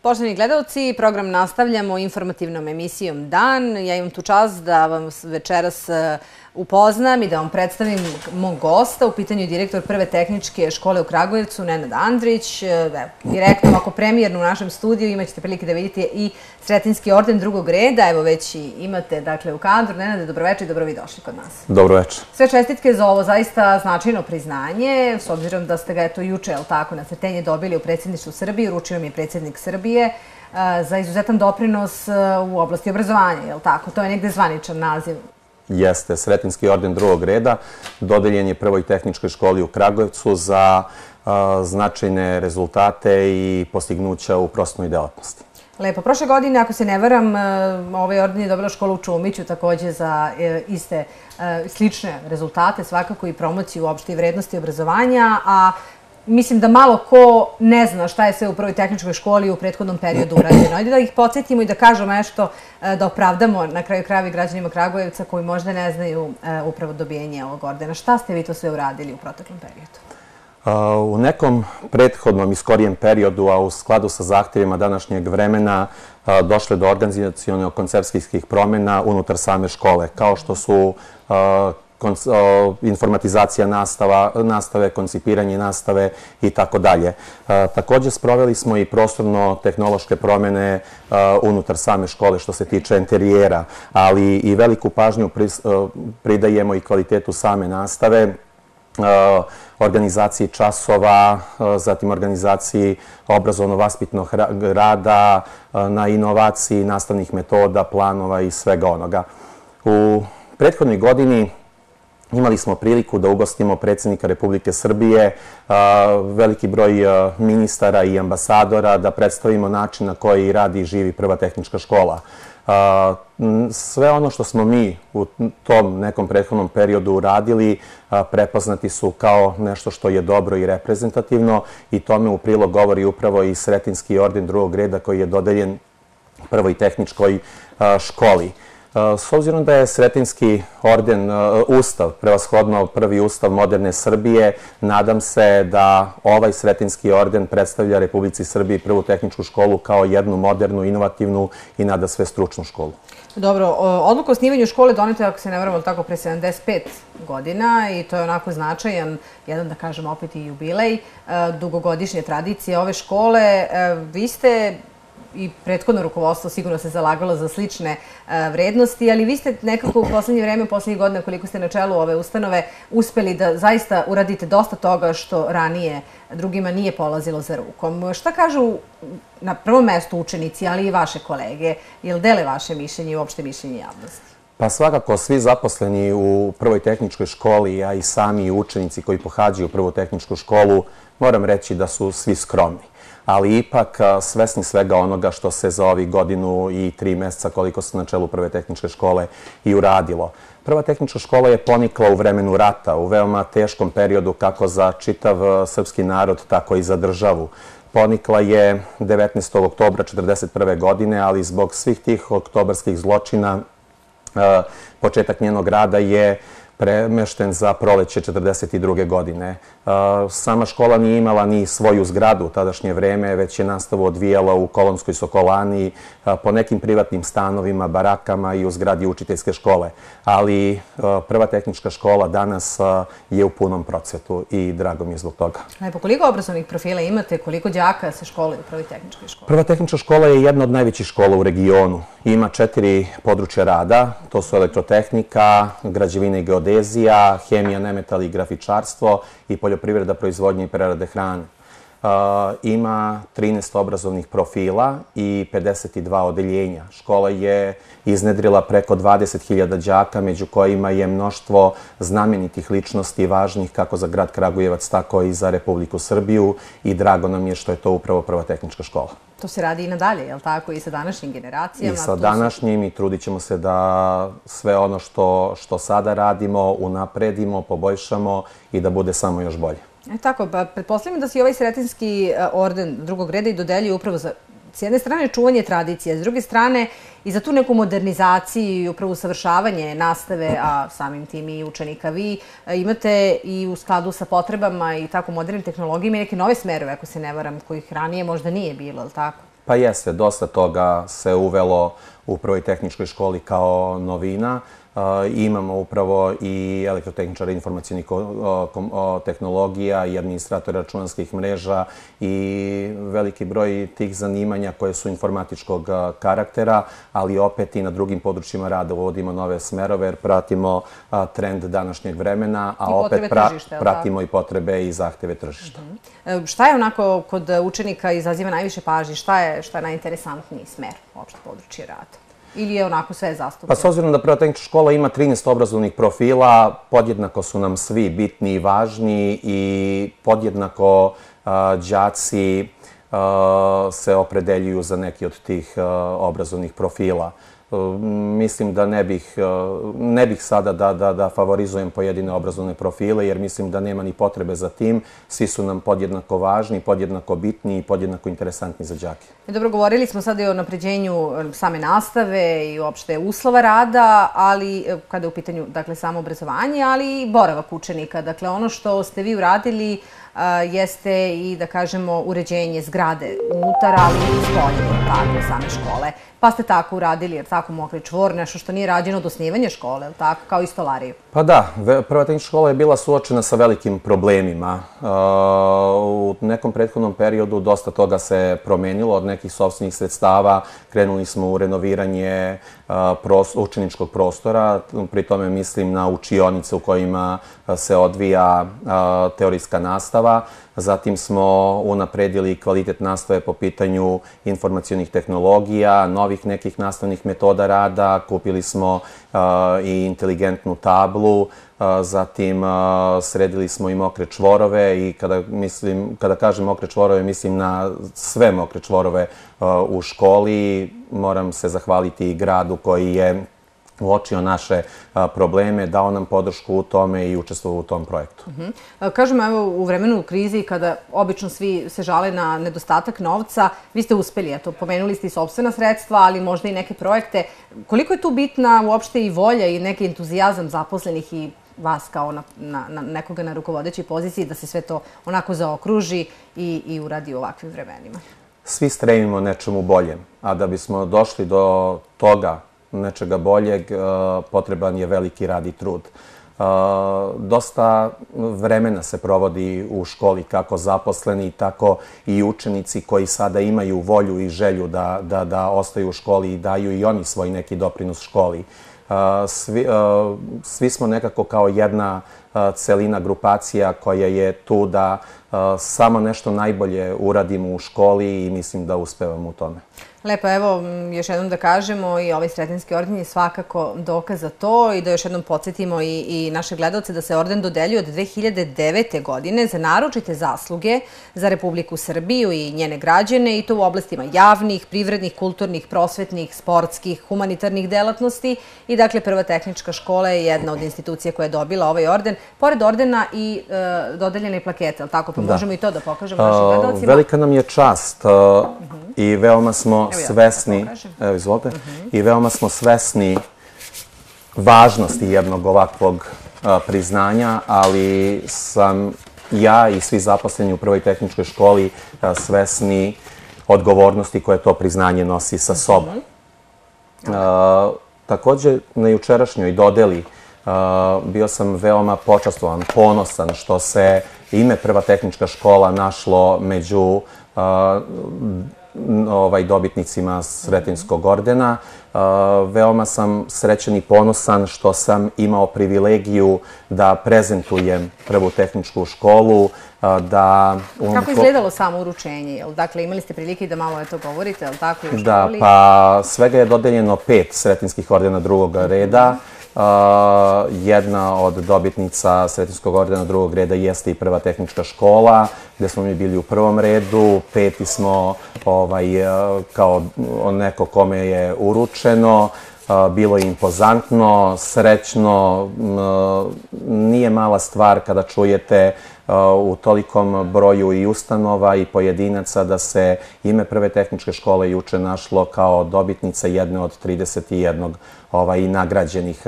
Poštovani gledalci, program nastavljamo informativnom emisijom Dan. Ja imam tu čast da vam večeras upoznam i da vam predstavim mog gosta. U pitanju je direktor Prve tehničke škole u Kragujevcu, Nenad Andrić. Direktno, ako premijerno u našem studiju, imaćete prilike da vidite i Sretenjski orden drugog reda. Evo već i imate u kadru. Nenade, dobroveče i dobro vi došli kod nas. Dobroveče. Sve čestitke za ovo zaista značajno priznanje, s obzirom da ste ga juče, na Sretenje dobili u predsjedništvu Srbije, uručio mi je predsjednik Srbije, za izuzetan doprinos u oblasti obrazovanja, je li tako? To je negde zvaničan naziv. Jeste, Sretenjski orden drugog reda dodeljen je Prvoj tehničkoj školi u Kragujevcu za značajne rezultate i postignuća u prosvetnoj delatnosti. Lepo. Prošle godine, ako se ne varam, ovaj orden je dobila škola u Čumiću takođe za iste slične rezultate, svakako i promociju uopšte i vrednosti obrazovanja, a mislim da malo ko ne zna šta je sve u Prvoj tehničkoj školi u prethodnom periodu urađeno. Ajde da ih podsjetimo i da kažemo nešto, da opravdamo na kraju krajeva i građanima Kragujevca koji možda ne znaju upravo dobijenje ovog ordena. Šta ste vi to sve uradili u proteklom periodu? U nekom prethodnom i skorijem periodu, a u skladu sa zahtjevima današnjeg vremena, došle do organizaciono-koncepcijskih promjena unutar same škole, kao što su informatizacija nastave, koncipiranje nastave i tako dalje. Također sproveli smo i prostorno-tehnološke promjene unutar same škole što se tiče interijera, ali i veliku pažnju pridajemo i kvalitetu same nastave, organizaciji časova, zatim organizaciji obrazovno-vaspitnog rada, na inovaciji nastavnih metoda, planova i svega onoga. U prethodnoj godini imali smo priliku da ugostimo predsjednika Republike Srbije, veliki broj ministara i ambasadora, da predstavimo način na koji radi i živi Prva tehnička škola. Sve ono što smo mi u tom nekom prethodnom periodu uradili prepoznati su kao nešto što je dobro i reprezentativno i tome u prilog govori upravo i Sretenjski orden drugog reda koji je dodeljen Prvoj tehničkoj školi. S obzirom da je Sretenjski orden ustav, prevashodno prvi ustav moderne Srbije, nadam se da ovaj Sretenjski orden predstavlja Republici Srbiji Prvu tehničku školu kao jednu modernu, inovativnu i nadasve stručnu školu. Dobro, odluka o osnivanju škole doneta je, ako se ne varam, tako pre 75 godina i to je onako značajan, jedan da kažem opet i jubilej, dugogodišnje tradicije ove škole. Vi ste i prethodno rukovodstvo sigurno se zalagalo za slične vrednosti, ali vi ste nekako u poslednje vreme, u poslednjih godina koliko ste na čelu ove ustanove, uspeli da zaista uradite dosta toga što ranije drugima nije polazilo za rukom. Šta kažu na prvom mestu učenici, ali i vaše kolege? Jel dele vaše mišljenje i uopšte mišljenje javnosti? Pa svakako, svi zaposleni u Prvoj tehničkoj školi, a i sami učenici koji pohađaju Prvu tehničku školu, moram reći da su svi skromni. Ali ipak svesni svega onoga što se za ovih godinu i 3 mjeseca koliko se na čelu Prve tehničke škole i uradilo. Prva tehnička škola je ponikla u vremenu rata, u veoma teškom periodu kako za čitav srpski narod, tako i za državu. Ponikla je 19. oktobra 1941. godine, ali zbog svih tih oktobarskih zločina početak njenog rada je premešten za proleće 1942. godine. Sama škola nije imala ni svoju zgradu u tadašnje vreme, već je nastavu odvijala u Kolonskoj Sokolani, po nekim privatnim stanovima, barakama i u zgradi učiteljske škole. Ali Prva tehnička škola danas je u punom procvetu i drago mi je zbog toga. Lepo, koliko obrazovnih profila imate, koliko đaka se školuje u Prvoj tehničkoj školi? Prva tehnička škola je jedna od najvećih škola u regionu. Ima 4 područja rada, to su elektrotehnika, građevina i geodezija, hemija, nemetal i grafičarstvo i poljoprivreda, proizvodnja i prerade hrane. Ima 13 obrazovnih profila i 52 odeljenja. Škola je iznedrila preko 20.000 đaka, među kojima je mnoštvo znamenitih ličnosti važnih kako za grad Kragujevac, tako i za Republiku Srbiju i drago nam je što je to upravo Prva tehnička škola. To se radi i nadalje, je li tako? I sa današnjim generacijama? I sa današnjim i trudit ćemo se da sve ono što sada radimo unapredimo, poboljšamo i da bude samo još bolje. Tako, pa pretpostavljam da se i ovaj Sretenjski orden drugog reda i dodeljuje upravo za, s jedne strane, čuvanje tradicije, s druge strane i za tu neku modernizaciju i upravo usavršavanje nastave, a samim tim i učenika. Vi imate i u skladu sa potrebama i tako modernim tehnologijama i neke nove smerove, ako se ne varam, kojih ranije možda nije bilo, ali tako? Pa jeste, dosta toga se uvelo u prvoj tehničkoj školi kao novina. Imamo upravo i elektrotehničara informacionih tehnologija i administratora računarskih mreža i veliki broj tih zanimanja koje su informatičkog karaktera, ali opet i na drugim područjima rada uvodimo nove smerove jer pratimo trend današnjeg vremena, a opet pratimo i potrebe i zahteve tržišta. Šta je onako kod učenika izaziva najviše pažnje? Šta je najinteresantniji smer uopšte područje rada? Ili je onako sve zastupljeno? Pa s obzirom da prva tehnička škola ima 13 obrazovnih profila, podjednako su nam svi bitni i važni i podjednako đaci se opredeljuju za neki od tih obrazovnih profila. Mislim da ne bih sada da favorizujem pojedine obrazovne profile, jer mislim da nema ni potrebe za tim. Svi su nam podjednako važni, podjednako bitni i podjednako interesantni za đake. Dobro, govorili smo sada i o napređenju same nastave i uopšte uslova rada, ali kada je u pitanju samo obrazovanje, ali i boravak učenika. Dakle, ono što ste vi uradili jeste i, da kažemo, uređenje zgrade unutar, ali i spolje same škole. Pa ste tako uradili, jer tako mokri čvor, nešto što nije rađeno od osnivanja škole, tako, kao i stolariju. Pa da, prva tehnička škola je bila suočena sa velikim problemima. U nekom prethodnom periodu dosta toga se promenilo, od nekih sopstvenih sredstava krenuli smo u renoviranje učeničkog prostora, pri tome mislim na učionice u kojima se odvija teorijska nastava. Zatim smo unapredili kvalitet nastave po pitanju informacionih tehnologija, novih nekih nastavnih metoda rada, kupili smo i inteligentnu tablu, zatim sredili smo i mokre čvorove i kada kažem mokre čvorove mislim na sve mokre čvorove u školi. Moram se zahvaliti i gradu koji je uočio naše probleme, dao nam podršku u tome i učestvovao u tom projektu. Kažemo, evo, u vremenu krize, kada obično svi se žale na nedostatak novca, vi ste uspeli, eto, pomenuli ste i sopstvena sredstva, ali možda i neke projekte. Koliko je tu bitna uopšte i volja i neki entuzijazam zaposlenih i vas kao nekoga na rukovodećoj poziciji da se sve to onako zaokruži i uradi u ovakvim vremenima? Svi stremimo nečemu boljem, a da bismo došli do toga nečega boljeg, potreban je veliki rad i trud. Dosta vremena se provodi u školi, kako zaposleni, tako i učenici koji sada imaju volju i želju da ostaju u školi i daju i oni svoj neki doprinos školi. Svi smo nekako kao jedna celina, grupacija koja je tu da samo nešto najbolje uradimo u školi i mislim da uspevamo u tome. Lepo, evo, još jednom da kažemo i ovaj Sretenjski orden je svakako dokaz za to i da još jednom podsjetimo i naše gledalce da se orden dodeljuje od 2009. godine za naročite zasluge za Republiku Srbiju i njene građane i to u oblastima javnih, privrednih, kulturnih, prosvetnih, sportskih, humanitarnih delatnosti i dakle Prva tehnička škola je jedna od institucija koja je dobila ovaj orden. Pored ordena i dodeljene plakete, ali tako, pa možemo i to da pokažemo našim gledalcima. Velika nam je čast i veoma smo svesni, evo izvolite, i veoma smo svesni važnosti jednog ovakvog priznanja, ali sam ja i svi zaposleni u Prvoj tehničkoj školi svesni odgovornosti koje to priznanje nosi sa sobom. Također, na jučerašnjoj dodeli bio sam veoma počastvovan, ponosan što se ime Prva tehnička škola našlo među dobitnicima Sretenjskog ordena. Veoma sam srećan i ponosan što sam imao privilegiju da prezentujem Prvu tehničku školu. Kako je izgledalo samo uručenje? Dakle, imali ste prilike da malo to govorite, ali tako i u školi? Da, pa svega je dodeljeno 5 Sretenjskih ordena drugog reda. Jedna od dobitnica Sretenjskog ordena drugog reda jeste i Prva tehnička škola, gde smo mi bili u prvom redu. 5. smo kao neko kome je uručeno. Bilo je impozantno, srećno. Nije mala stvar kada čujete u tolikom broju i ustanova i pojedinaca da se ime Prve tehničke škole juče našlo kao dobitnica jedne od 31 i nagrađenih.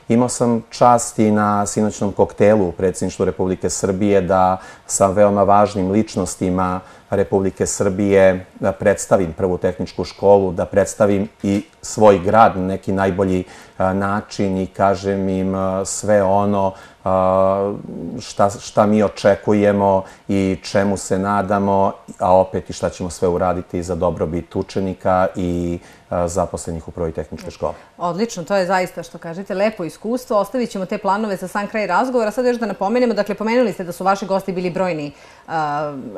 Imao sam čast i na sinoćnom koktelu u Predsjedništvu Republike Srbije da sa veoma važnim ličnostima Republike Srbije predstavim Prvu tehničku školu, da predstavim i svoj grad na neki najbolji način i kažem im sve ono šta mi očekujemo i čemu se nadamo, a opet i šta ćemo sve uraditi za dobrobit učenika i zaposlenih u Prvoj tehničkoj školi. Odlično, to je zaista, što kažete, lepo iskustvo. Ostavit ćemo te planove za sam kraj razgovora. Sad još da napomenemo, dakle, pomenuli ste da su vaši gosti bili brojni,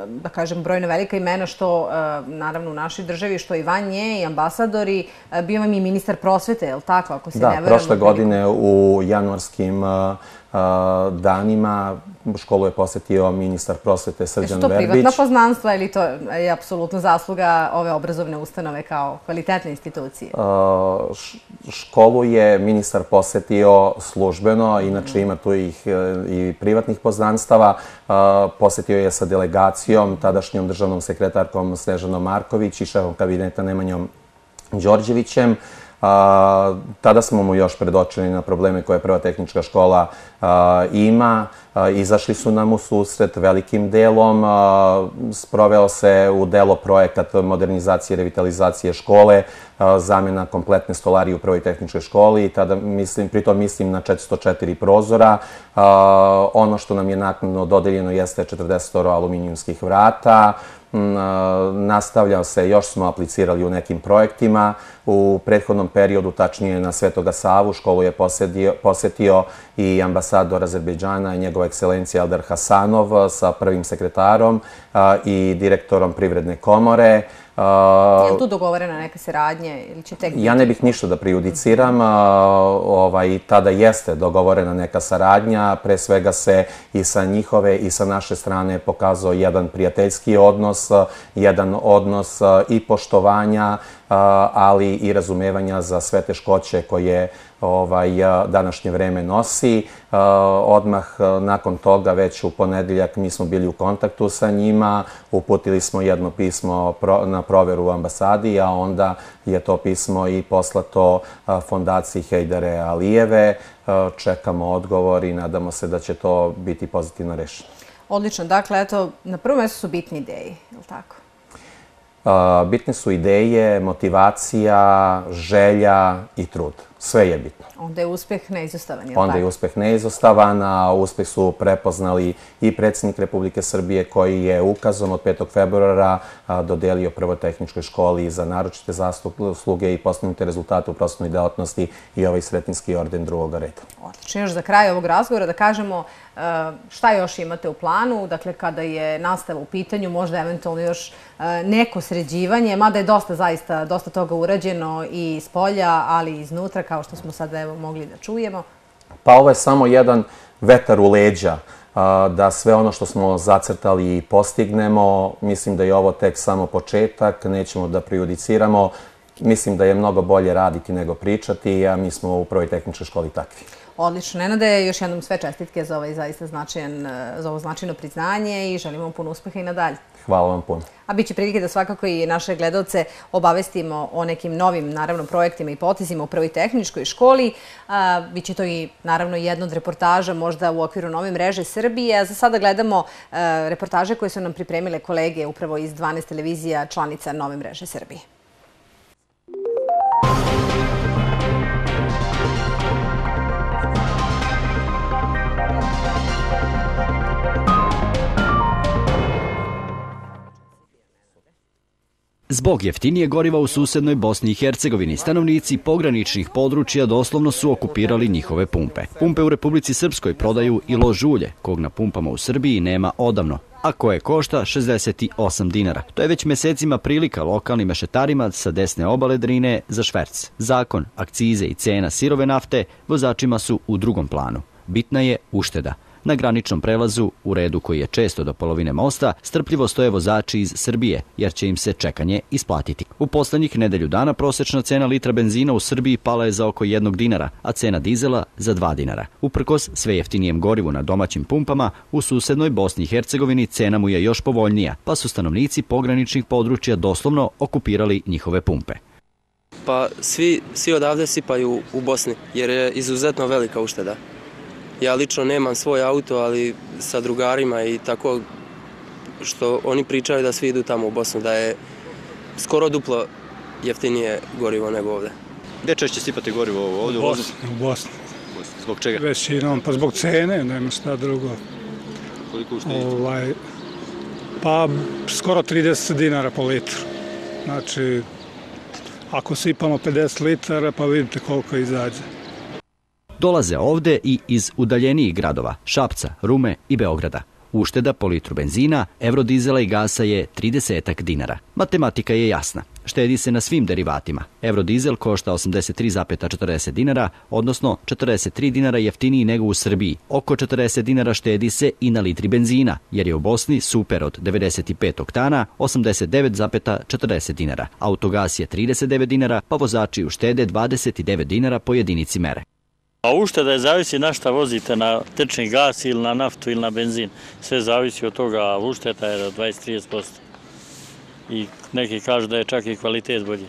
da kažem, brojna velika imena, što naravno u našoj državi, što i van nje, i ambasadori. Bio vam i ministar prosvete, je li tako? Ako se ne verujem. Da, prošle godine u januarskim danima školu je posjetio ministar prosvete Srđan Verbić. Jesu to privatna poznanstva ili to je apsolutno zasluga ove obrazovne ustanove kao kvalitetne institucije? Školu je ministar posjetio službeno, inače ima tu i privatnih poznanstava. Posjetio je sa delegacijom, tadašnjom državnom sekretarkom Snežanom Marković i šefom kabineta Nemanjom Đorđevićem. Tada smo mu još predočili na probleme koje Prva tehnička škola ima. Izašli su nam u susret velikim delom. Sproveo se u delo projekat modernizacije i revitalizacije škole, zamjena kompletne stolarije u Prvoj tehničkoj školi. Pritom mislim na 404 prozora. Ono što nam je naknadno dodeljeno jeste 40 aluminijumskih vrata. Nastavljao se, još smo aplicirali u nekim projektima. U prethodnom periodu, tačnije na Svetoga Savu, školu je posjetio i ambasador Azerbejdžana i njegova ekscelencija Eldar Hasanov sa prvim sekretarom i direktorom Privredne komore. Je li tu dogovorena neka saradnja ili će tek... Ja ne bih ništa da prejudiciram. Tada jeste dogovorena neka saradnja. Pre svega se i sa njihove i sa naše strane pokazao jedan prijateljski odnos, jedan odnos i poštovanja, ali i razumevanja za sve teškoće koje današnje vreme nosi. Odmah nakon toga, već u ponedeljak, mi smo bili u kontaktu sa njima, uputili smo jedno pismo na proveru u ambasadi, a onda je to pismo i poslato fondaciji Hejdare Alijeve. Čekamo odgovor i nadamo se da će to biti pozitivno rešeno. Odlično. Dakle, eto, na prvom mjestu su bitne ideje, je li tako? Bitne su ideje, motivacija, želja i trud. Sve je bitno. Onda je uspeh neizostavan, je li tako? Onda je uspeh neizostavan, a uspeh su prepoznali i predsjednik Republike Srbije koji je ukazom od 5. februara dodelio Prvoj tehničkoj školi za naročite zasluge i postignute rezultate u prosvetnoj delatnosti i ovaj Sretenjski orden drugog reda. Odlično. Još za kraj ovog razgovora da kažemo šta još imate u planu, dakle kada je nastava u pitanju, možda eventualno još neko sređivanje, mada je dosta toga urađeno i iz polja, ali i iznutra, kao što smo sad mogli da čujemo. Pa ovo je samo jedan vetar u leđa da sve ono što smo zacrtali i postignemo. Mislim da je ovo tek samo početak, nećemo da prejudiciramo. Mislim da je mnogo bolje raditi nego pričati, a mi smo u Prvoj tehničkoj školi takvi. Odlično. Nenade, još jednom sve čestitke za ovo značajno priznanje i želimo puno uspeha i nadalje. Hvala vam puno. A bit će prilike da svakako i naše gledalce obavestimo o nekim novim, naravno, projektima i potezima u Prvoj tehničkoj školi. Biće to i, naravno, jedna od reportaža možda u okviru Nove mreže Srbije. A za sada gledamo reportaže koje su nam pripremile kolege upravo iz 12 televizija članica Nove mreže Srbije. Zbog jeftinije goriva u susednoj Bosni i Hercegovini, stanovnici pograničnih područja doslovno su okupirali njihove pumpe. Pumpe u Republici Srpskoj prodaju i lož ulje, kog na pumpama u Srbiji nema odavno, a koje košta 68 dinara. To je već mesecima prilika lokalnim mešetarima sa desne obale Drine za šverc. Zakon, akcize i cena sirove nafte vozačima su u drugom planu. Bitna je ušteda. Na graničnom prelazu, u redu koji je često do polovine mosta, strpljivo stoje vozači iz Srbije, jer će im se čekanje isplatiti. U poslednjih nedelju dana prosečna cena litra benzina u Srbiji pala je za oko 1 dinara, a cena dizela za 2 dinara. Uprkos sve jeftinijem gorivu na domaćim pumpama, u susednoj Bosni i Hercegovini cena mu je još povoljnija, pa su stanovnici pograničnih područja doslovno okupirali njihove pumpe. Pa svi odavde sipaju u Bosni, jer je izuzetno velika ušteda. Ja lično nemam svoj auto, ali sa drugarima i tako što oni pričaju da svi idu tamo u Bosnu, da je skoro duplo jeftinije gorivo nego ovde. Gde češće sipate gorivo ovde? U Bosni. Zbog čega? Većinom, pa zbog cene, nema šta drugo. Koliko uštedite? Pa skoro 30 dinara po litru. Znači, ako sipamo 50 litara, pa vidite koliko izađe. Dolaze ovde i iz udaljenijih gradova, Šapca, Rume i Beograda. Ušteda po litru benzina, eurodizela i gasa je 30 dinara. Matematika je jasna. Štedi se na svim derivatima. Eurodizel košta 83,40 dinara, odnosno 43 dinara jeftiniji nego u Srbiji. Oko 40 dinara štedi se i na litri benzina, jer je u Bosni super od 95 oktana 89,40 dinara. Autogas je 39 dinara, pa vozači uštede 29 dinara po jedinici mere. A ušteda je zavisi na šta vozite, na tečni gas ili na naftu ili na benzin. Sve zavisi od toga, a ušteda je do 20-30%. I neki kažu da je čak i kvalitet bolji.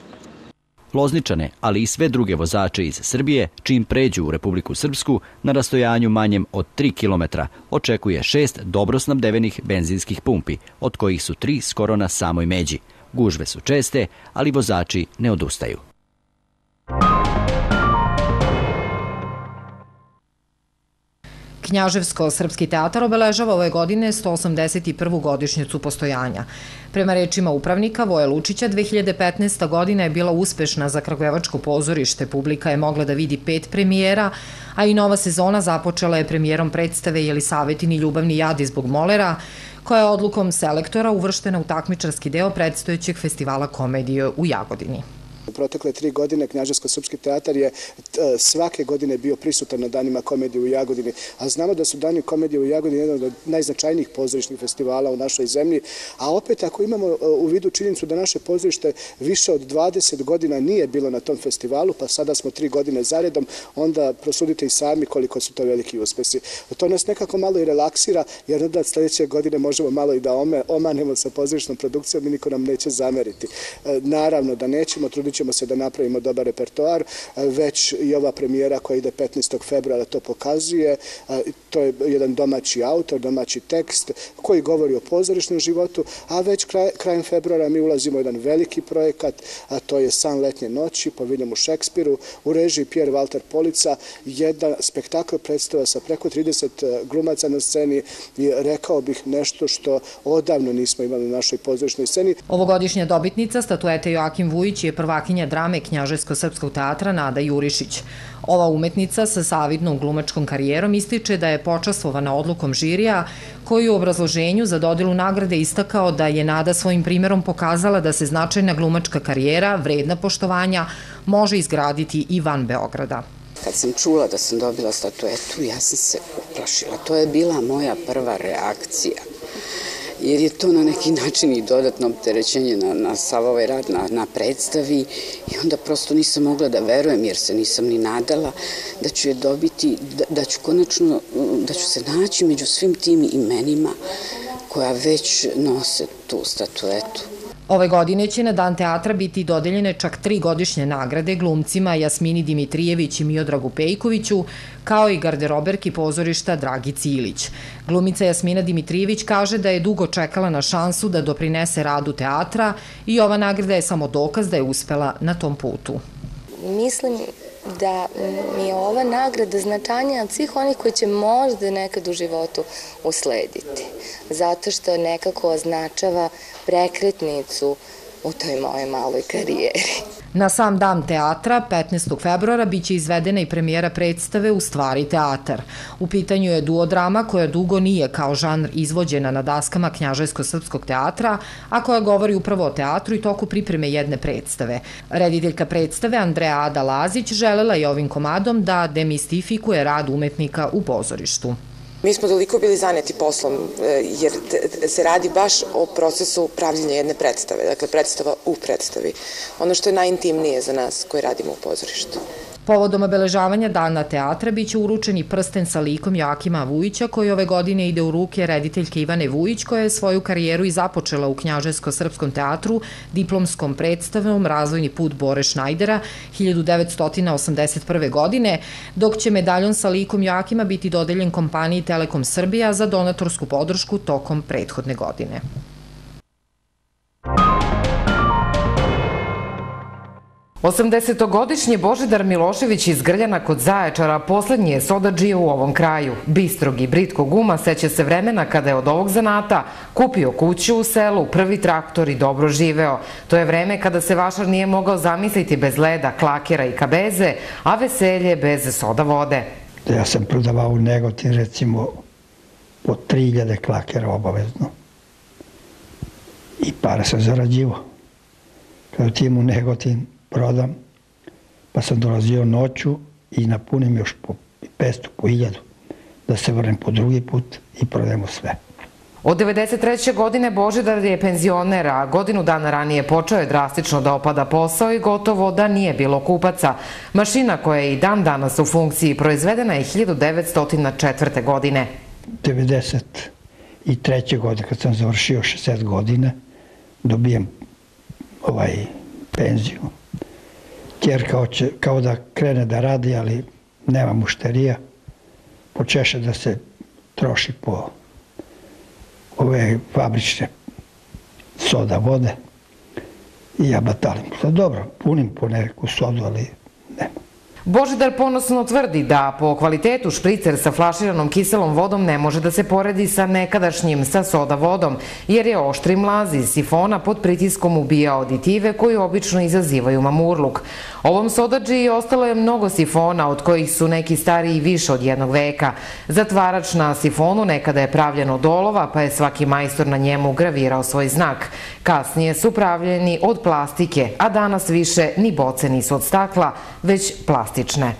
Lozničane, ali i sve druge vozače iz Srbije, čim pređu u Republiku Srpsku, na rastojanju manjem od 3 km, očekuje 6 dobro snabdevenih benzinskih pumpi, od kojih su 3 skoro na samoj međi. Gužve su česte, ali vozači ne odustaju. Knjaževsko-srpski teatar obeležava ove godine 181. godišnjicu postojanja. Prema rečima upravnika Voje Lučića, 2015. godina je bila uspešna za kragujevačko pozorište. Publika je mogla da vidi 5 premijera, a i nova sezona započela je premijerom predstave Jelisavetin i ljubavni jad zbog molera, koja je odlukom selektora uvrštena u takmičarski deo predstojećeg festivala komedije u Jagodini. U protekle 3 godine Knjaževsko-srpski teatar je svake godine bio prisutan na danima komedije u Jagodini, a znamo da su dani komedije u Jagodini jedan od najznačajnijih pozorišnih festivala u našoj zemlji, a opet ako imamo u vidu činjenicu da naše pozorište više od 20 godina nije bilo na tom festivalu, pa sada smo 3 godine zaredom, onda prosudite i sami koliko su to veliki uspesi. To nas nekako malo i relaksira, jer onda sledeće godine možemo malo i da omanemo sa pozorišnom produkcijom i niko nam neće zameriti. Naravno da nećemo, trudit ćemo se da napravimo dobar repertoar, već i ova premijera koja ide 15. februara to pokazuje. To je jedan domaći autor, domaći tekst koji govori o pozorišnom životu, a već krajem februara mi ulazimo u jedan veliki projekat, a to je San letnje noći po Williamu Shakespeareu, u režiji Pierre Walter Polica, jedan spektakl predstava sa preko 30 glumaca na sceni i rekao bih nešto što odavno nismo imali na našoj pozorišnoj sceni. Ovogodišnja dobitnica statuete Joakim Vujić je prvakinja drame Knjaževsko-srpskog teatra Nada Jurišić. Ova umetnica sa savidnom glumačkom karijerom ističe da je počastvovana odlukom žirija, koji u obrazloženju za dodelu nagrade istakao da je Nada svojim primerom pokazala da se značajna glumačka karijera, vredna poštovanja, može izgraditi i van Beograda. Kad sam čula da sam dobila statuetu, ja sam se uplašila. To je bila moja prva reakcija. Jer je to na neki način i dodatno opterećenje na sav ovaj rad na predstavi i onda prosto nisam mogla da verujem jer se nisam ni nadala da ću je dobiti, da ću konačno, da ću se naći među svim tim imenima koja već nose tu statuetu. Ove godine će na Dan teatra biti dodeljene čak 3 godišnje nagrade glumcima Jasmini Dimitrijević i Miodragu Pejkoviću, kao i garderoberki pozorišta Dragici Ilić. Glumica Jasmina Dimitrijević kaže da je dugo čekala na šansu da doprinese radu teatra i ova nagrada je samo dokaz da je uspela na tom putu. Mislim da mi je ova nagrada značajnija od svih onih koji će možda nekad u životu uslediti. Zato što nekako označava prekretnicu u toj mojoj maloj karijeri. Na sam dan teatra, 15. februara, biće izvedena i premijera predstave U stvari teatar. U pitanju je duodrama koja dugo nije kao žanr izvođena na daskama Knjaževsko-srpskog teatra, a koja govori upravo o teatru i toku pripreme jedne predstave. Rediteljka predstave Andreja Ada-Lazić želela je ovim komadom da demistifikuje rad umetnika u pozorištu. Mi smo toliko bili zaneti poslom, jer se radi baš o procesu pravljenja jedne predstave, dakle predstava u predstavi. Ono što je najintimnije za nas koji radimo u pozorištu. Povodom obeležavanja Dana teatra biće uručen i prsten sa likom Joakima Vujića, koji ove godine ide u ruke rediteljke Ivane Vujić, koja je svoju karijeru i započela u Knjaževsko-srpskom teatru diplomskom predstavom Razvojni put Bore Šnajdera 1981. godine, dok će medaljon sa likom Joakima biti dodeljen kompaniji Telekom Srbija za donatorsku podršku tokom prethodne godine. Osamdesetogodišnji Božidar Milošević iz Grljana kod Zaječara poslednji je sodadžija u ovom kraju. Bistrog i britkog uma seća se vremena kada je od ovog zanata kupio kuću u selu, prvi traktor i dobro živeo. To je vreme kada se vašar nije mogao zamisliti bez leda, klakera i kabeze, a veselje bez soda vode. Ja sam prodavao u Negotin recimo po 3000 klakera obavezno. I pare sam zarađivao. Kada otijem u Negotin, prodam, pa sam dolazio noću i napunim još po 500, po 1000, da se vrnem po drugi put i prodajemo sve. Od 1993. godine Božidar je penzioner, a godinu dana ranije počeo je drastično da opada posao i gotovo da nije bilo kupaca. Mašina koja je i dan danas u funkciji proizvedena je 1904. godine. 1993. godine, kad sam završio 60 godine, dobijem penziju. Kjerka hoće kao da krene da radi, ali nema mušterija. Počeše da se troši po ove fabrične soda vode i ja batalim. Dobro, punim po neku sodu, ali nema. Božidar ponosno tvrdi da po kvalitetu špricer sa flaširanom kiselom vodom ne može da se poredi sa nekadašnjim sa soda vodom, jer je oštri mlaz iz sifona pod pritiskom ubijao aditive koji obično izazivaju mamurluk. Ovom sodadžiji ostalo je mnogo sifona, od kojih su neki stariji više od 1 veka. Zatvarač na sifonu nekada je pravljen od olova, pa je svaki majstor na njemu gravirao svoj znak. Kasnije su pravljeni od plastike, a danas više ni boce nisu od stakla, već plastične.